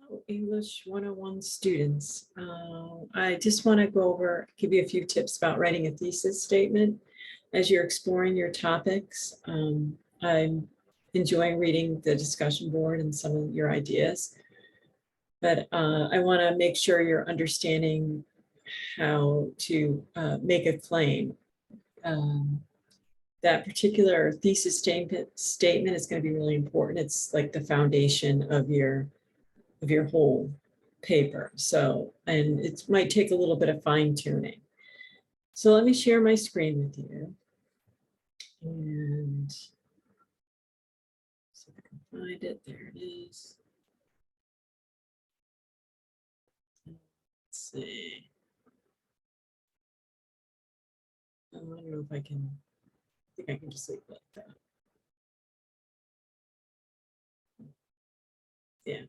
Hello, English 101 students. I just want to give you a few tips about writing a thesis statement as you're exploring your topics. I'm enjoying reading the discussion board and some of your ideas, but I want to make sure you're understanding how to make a claim. That particular thesis statement is going to be really important. It's like the foundation of your whole paper. So, and it might take a little bit of fine tuning. So let me share my screen with you. And see if I can find it. There it is. Let's see. I don't know if I can, I think I can just leave it like that. Yeah.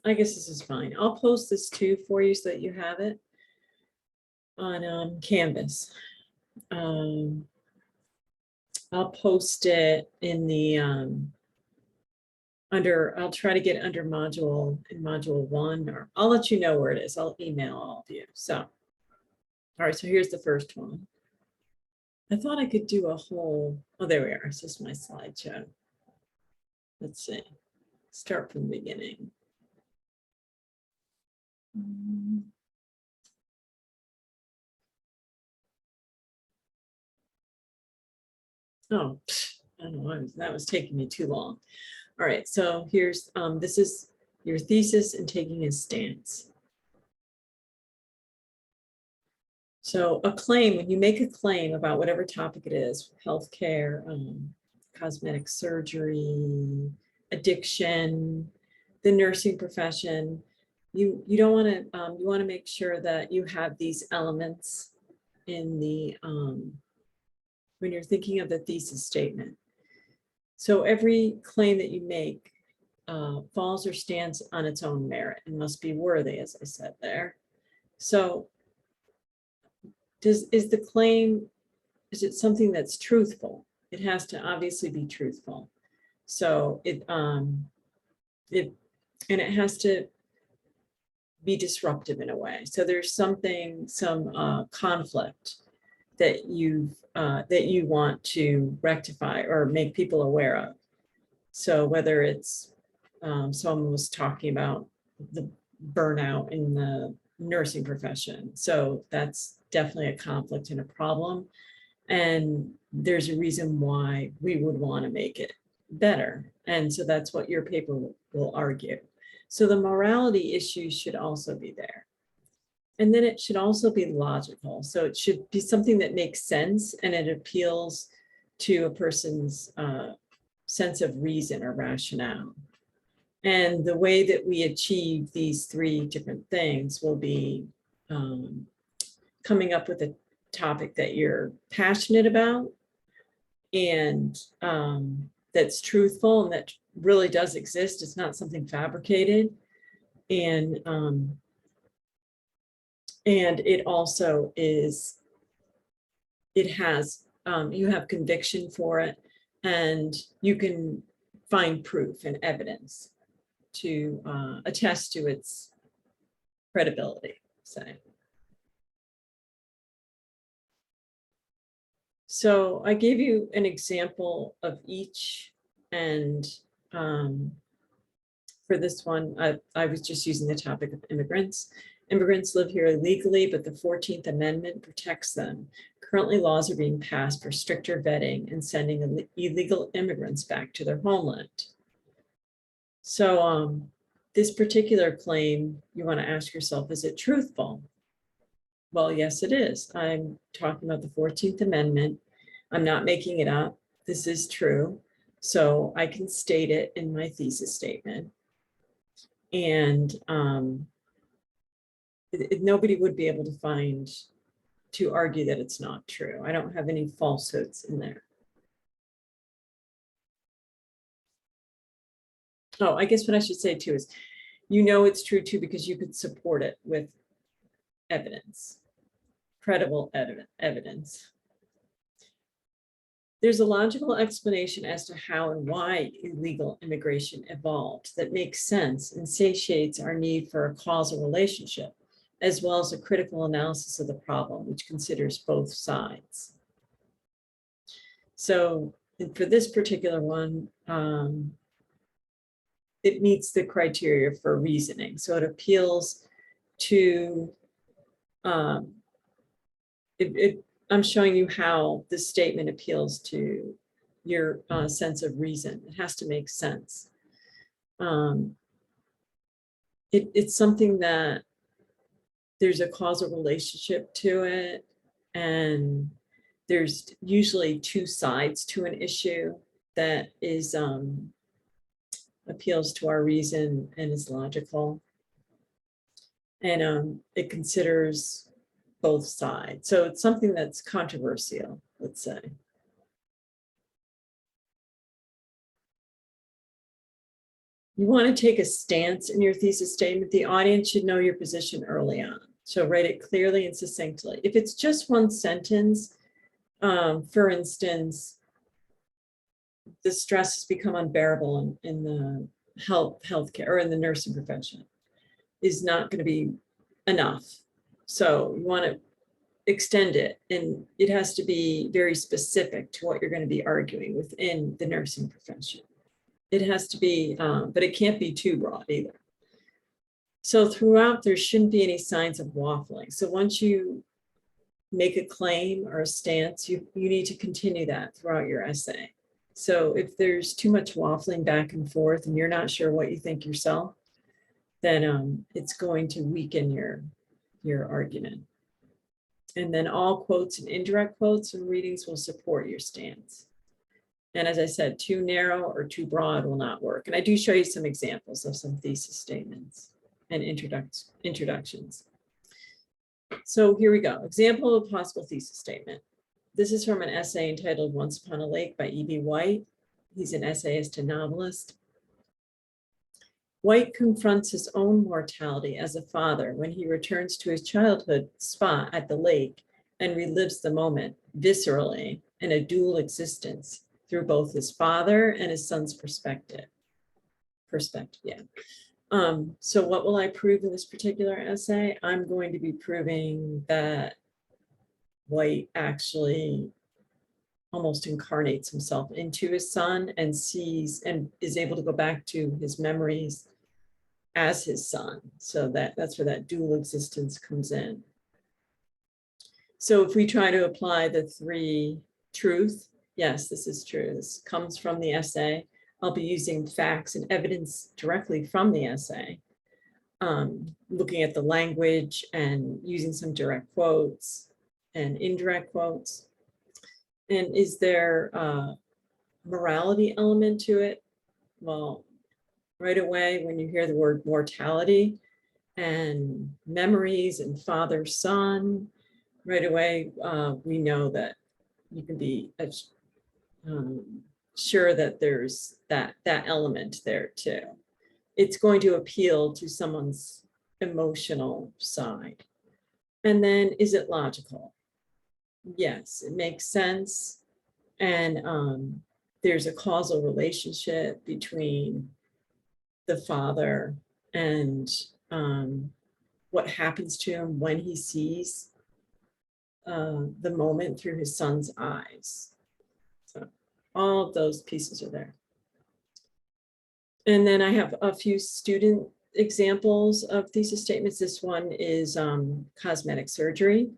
I guess this is fine. I'll post this too for you so that you have it on Canvas. I'll post it in the I'll try to get it under module 1, or I'll let you know where it is. I'll email all of you. So, all right, so here's the first one. I thought I could do a whole, oh, there we are. It's just my slideshow. Let's see. Start from the beginning. Oh, I don't know, that was taking me too long. All right, so here's, this is your thesis and taking a stance. So a claim, when you make a claim about whatever topic it is, healthcare, cosmetic surgery, addiction, the nursing profession, you don't want to, you want to make sure that you have these elements in the, when you're thinking of the thesis statement. So every claim that you make falls or stands on its own merit and must be worthy, as I said there. So is the claim, is it something that's truthful? It has to obviously be truthful. So it has to be disruptive in a way. So there's some conflict that you want to rectify or make people aware of. So whether it's someone was talking about the burnout in the nursing profession, so that's definitely a conflict and a problem, and there's a reason why we would want to make it better, and so that's what your paper will argue. So the morality issues should also be there. And then it should also be logical. So it should be something that makes sense and it appeals to a person's sense of reason or rationale. And the way that we achieve these three different things will be coming up with a topic that you're passionate about and that's truthful and that really does exist. It's not something fabricated. And it also is, it has, you have conviction for it and you can find proof and evidence to attest to its credibility, say. So I gave you an example of each, and for this one, I was just using the topic of immigrants. Immigrants live here illegally, but the 14th Amendment protects them. Currently, laws are being passed for stricter vetting and sending illegal immigrants back to their homeland. So this particular claim, you want to ask yourself, is it truthful? Well, yes, it is. I'm talking about the 14th Amendment. I'm not making it up. This is true. So I can state it in my thesis statement. And nobody would be able to argue that it's not true. I don't have any falsehoods in there. Oh, I guess what I should say too is, you know it's true too because you could support it with evidence, credible evidence. There's a logical explanation as to how and why illegal immigration evolved that makes sense and satiates our need for a causal relationship, as well as a critical analysis of the problem, which considers both sides. So for this particular one, it meets the criteria for reasoning. So it appeals to, I'm showing you how this statement appeals to your sense of reason. It has to make sense. It's something that there's a causal relationship to it, and there's usually two sides to an issue that is appeals to our reason and is logical. And it considers both sides. So it's something that's controversial, let's say. You want to take a stance in your thesis statement. The audience should know your position early on. So write it clearly and succinctly. If it's just one sentence, for instance, the stress has become unbearable in the healthcare or in the nursing profession, is not going to be enough. So you want to extend it, and it has to be very specific to what you're going to be arguing within the nursing profession. It has to be, but it can't be too broad either. So throughout, there shouldn't be any signs of waffling. So once you make a claim or a stance, you need to continue that throughout your essay. So if there's too much waffling back and forth and you're not sure what you think yourself, then it's going to weaken your argument. And then all quotes and indirect quotes and readings will support your stance. And as I said, too narrow or too broad will not work. And I do show you some examples of some thesis statements and introductions. So here we go. Example of a possible thesis statement. This is from an essay entitled Once Upon a Lake by E.B. White. He's an essayist and novelist. White confronts his own mortality as a father when he returns to his childhood spot at the lake and relives the moment viscerally in a dual existence through both his father and his son's perspective. So what will I prove in this particular essay? I'm going to be proving that White actually almost incarnates himself into his son and sees and is able to go back to his memories as his son. So that's where that dual existence comes in. So if we try to apply the three truth, yes, this is true. This comes from the essay. I'll be using facts and evidence directly from the essay, looking at the language and using some direct quotes and indirect quotes. And is there a morality element to it? Well, right away, when you hear the word mortality and memories and father, son, right away, we know that you can be sure that there's that element there too. It's going to appeal to someone's emotional side. And then, is it logical? Yes, it makes sense. And there's a causal relationship between the father and what happens to him when he sees the moment through his son's eyes. So all of those pieces are there. And then I have a few student examples of thesis statements. This one is cosmetic surgery.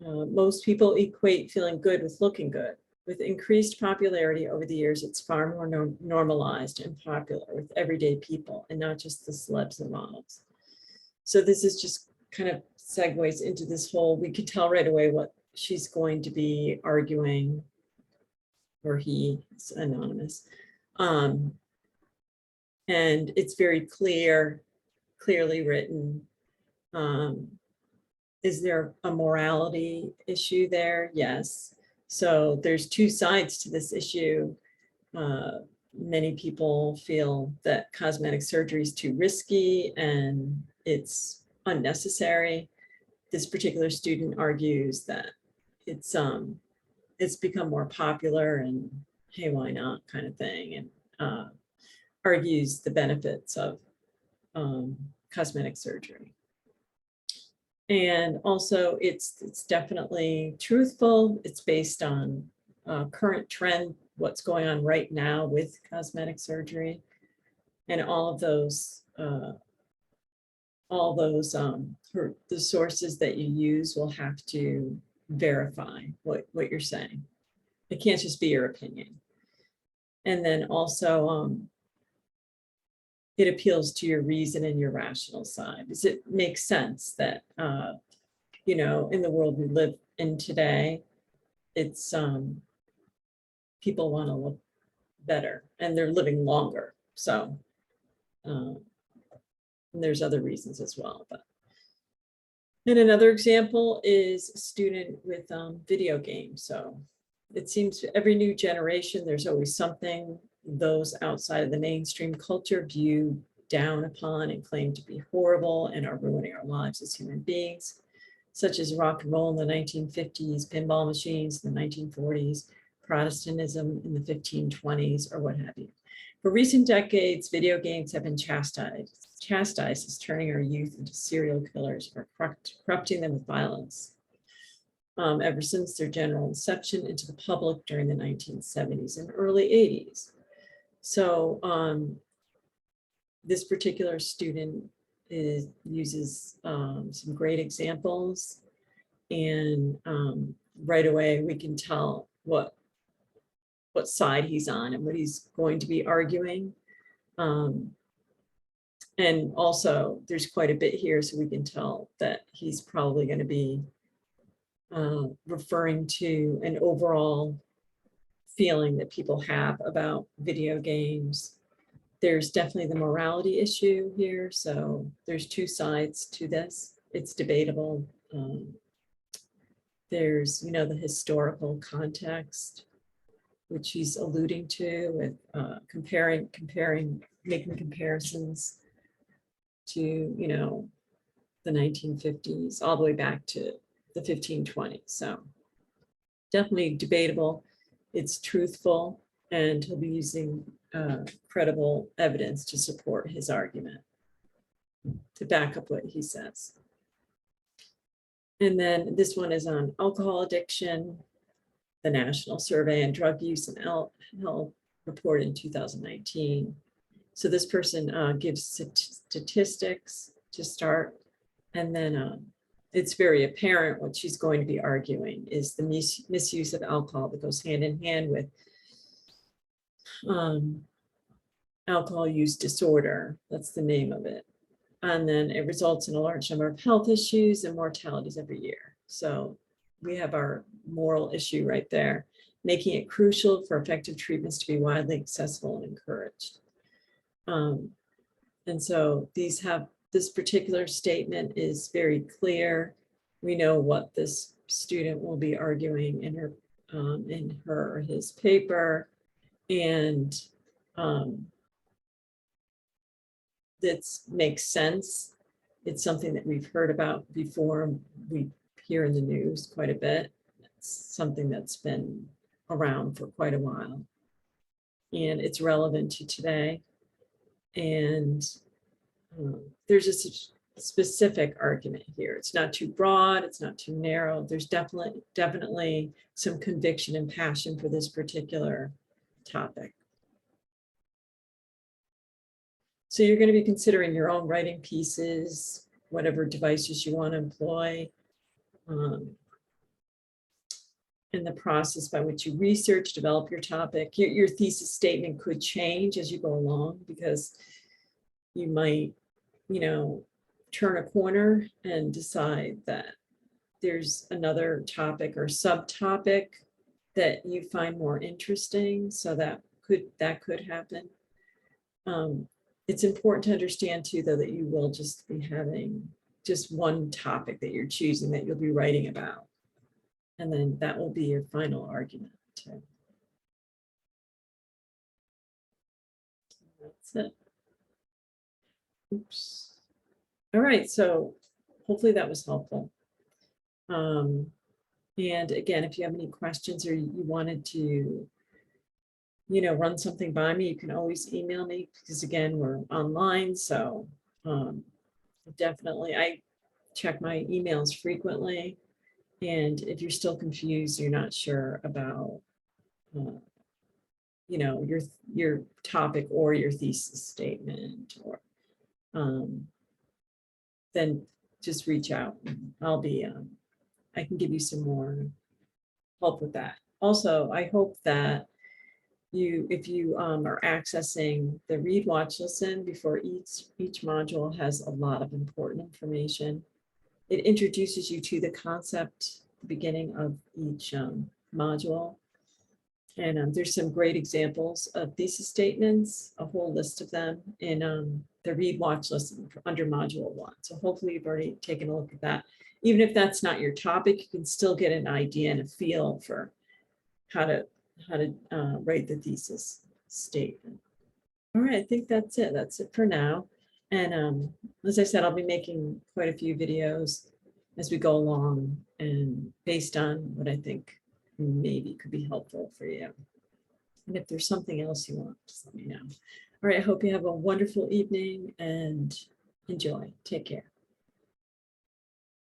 Most people equate feeling good with looking good. With increased popularity over the years, it's far more normalized and popular with everyday people and not just the celebs and models. So this is just kind of segues into this whole, we could tell right away what she's going to be arguing, or he, it's anonymous. And it's very clearly written. Is there a morality issue there? Yes. So there's two sides to this issue. Many people feel that cosmetic surgery is too risky and it's unnecessary. This particular student argues that it's it's become more popular and hey, why not kind of thing, and argues the benefits of cosmetic surgery. And also it's definitely truthful. It's based on current trend, what's going on right now with cosmetic surgery, and all of those the sources that you use will have to verify what you're saying. It can't just be your opinion. And then also it appeals to your reason and your rational side. Does it make sense that you know, in the world we live in today, it's people want to look better and they're living longer. So and there's other reasons as well. But and another example is a student with video games. So it seems every new generation, there's always something those outside of the mainstream culture view down upon and claim to be horrible and are ruining our lives as human beings, such as rock and roll in the 1950s, pinball machines in the 1940s, Protestantism in the 1520s, or what have you. For recent decades, video games have been chastised as turning our youth into serial killers or corrupting them with violence. Ever since their general inception into the public during the 1970s and early 80s. So this particular student uses some great examples, and right away we can tell what side he's on and what he's going to be arguing. And also there's quite a bit here, so we can tell that he's probably going to be referring to an overall feeling that people have about video games. There's definitely the morality issue here. So there's two sides to this. It's debatable. There's, you know, the historical context, which he's alluding to with making comparisons to, you know, the 1950s all the way back to the 1520s. So definitely debatable. It's truthful, and he'll be using credible evidence to support his argument, to back up what he says. And then this one is on alcohol addiction, the National Survey on Drug Use and Health report in 2019. So this person gives statistics to start, and then it's very apparent what she's going to be arguing is the misuse of alcohol that goes hand in hand with alcohol use disorder. That's the name of it. And then it results in a large number of health issues and mortalities every year. So we have our moral issue right there, making it crucial for effective treatments to be widely accessible and encouraged. And so this particular statement is very clear. We know what this student will be arguing in her or his paper, and that makes sense. It's something that we've heard about before. We hear in the news quite a bit. It's something that's been around for quite a while, and it's relevant to today. And there's a specific argument here. It's not too broad, it's not too narrow. There's definitely some conviction and passion for this particular topic. So you're going to be considering your own writing pieces, whatever devices you want to employ, in the process by which you research, develop your topic. Your thesis statement could change as you go along, because you might, you know, turn a corner and decide that there's another topic or subtopic that you find more interesting. So that could happen. It's important to understand too, though, that you will just be having just one topic that you're choosing that you'll be writing about. And then that will be your final argument too. That's it. Oops. All right, so hopefully that was helpful. And again, if you have any questions or you wanted to, run something by me, you can always email me because again, we're online. So definitely, I check my emails frequently. And if you're still confused, you're not sure about, uh, your topic or your thesis statement, or then just reach out. I'll be, I can give you some more help with that. Also, I hope that if you are accessing the read, watch, listen before each module has a lot of important information. It introduces you to the concept, the beginning of each module. And there's some great examples of thesis statements, a whole list of them in the read, watch, listen under module 1. So hopefully you've already taken a look at that. Even if that's not your topic, you can still get an idea and a feel for how to write the thesis statement. All right, I think that's it. That's it for now. And as I said, I'll be making quite a few videos as we go along and based on what I think maybe could be helpful for you. And if there's something else you want, just let me know. All right, I hope you have a wonderful evening and enjoy. Take care.